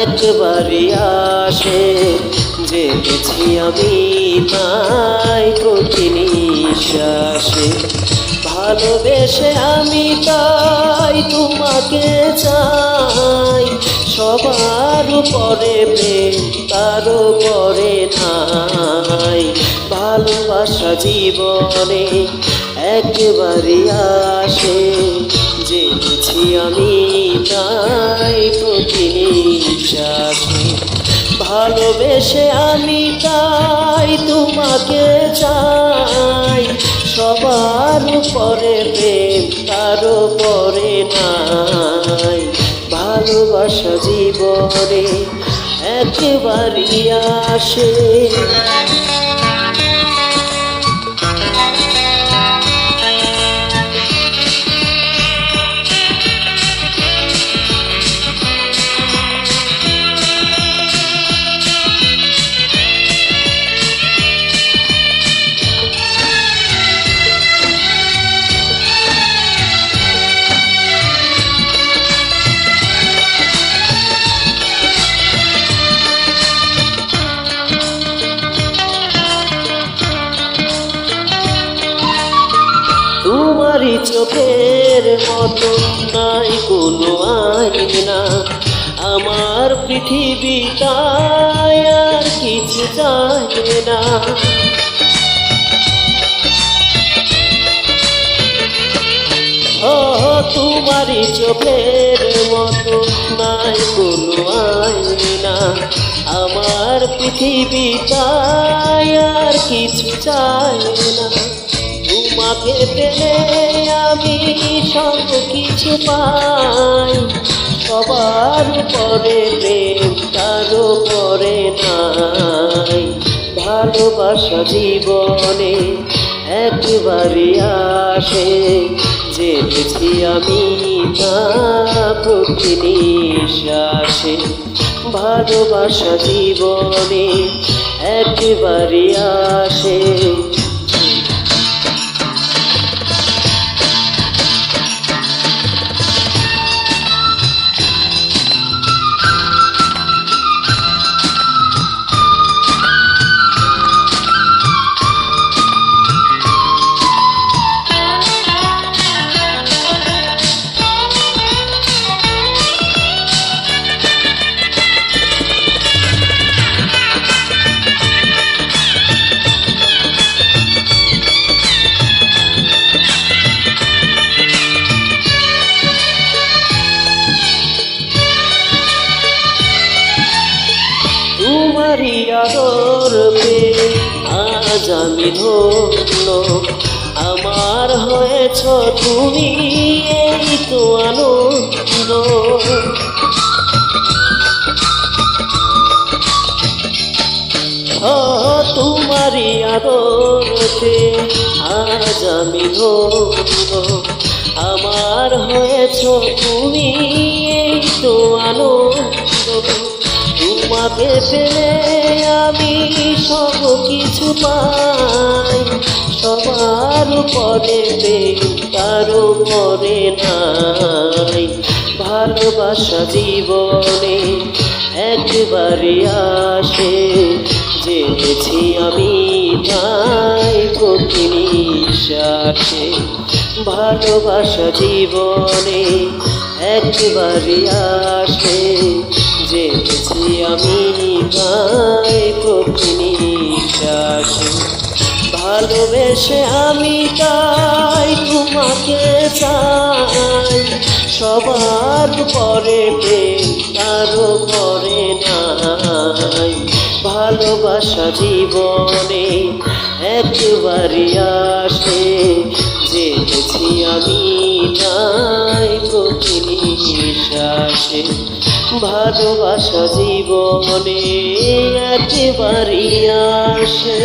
একবারই আসে, জেনেছি আমি তাই প্রতি নিঃশ্বাসে। ভালোবেসে আমি তাই তোমাকে চাই, সবার উপরে প্রেম তার উপরে নাই। ভালোবাসা জীবনে একবারই আসে, জেনেছি আমি তাই প্রতি নিঃশ্বাসে। ভালোবেসে আমি তাই তোমাকে চাই, সবার উপরে প্রেম তার উপরে নাই। ভালোবাসা জীবনে একবারই আসে। তোমারই চোখের মতো নাই কোনো আয়না, আমার পৃথিবী তাই আর কিছু চায় না। ও তোমারই চোখের মতো নাই কোনো আয়না, আমার পৃথিবী তাই আর কিছু চায় না। তোমাকে পেলে আমি সব কিছু পাই, সবার উপরে প্রেম তার উপরে নাই। ভালোবাসা জীবনে একবারই আসে, জেনেছি আমি তা প্রতি নিঃশ্বাসে। ভালোবাসা জীবনে একবারই আসে। তোমারই আদর পেয়ে আজ আমি ধন্য, আমার হয়েছ তুমি এই তো আনন্দ। ও তোমারই আদর পেয়ে আজ আমি ধন্য, আমার হয়েছ তুমি এই তো আনন্দ। তোমাকে পেলে আমি সব কিছু পাই, সবার উপরে প্রেম তার উপরে নাই। ভালোবাসা জীবনে একবারই আসে, জেনেছি আমি তাই প্রতি নিঃশ্বাসে। ভালোবাসা জীবনে একবারই আসে, জেনেছি আমি তাই প্রতি নিঃশ্বাসে। ভালোবেসে আমি তাই তোমাকে চাই, সবার পরে প্রেম তার পরে নাই। ভালোবাসা জীবনে একবারই আসে, জেনেছি আমি তাই প্রতি নিঃশ্বাসে। ভালোবাসা জীবনে একবারই আসে।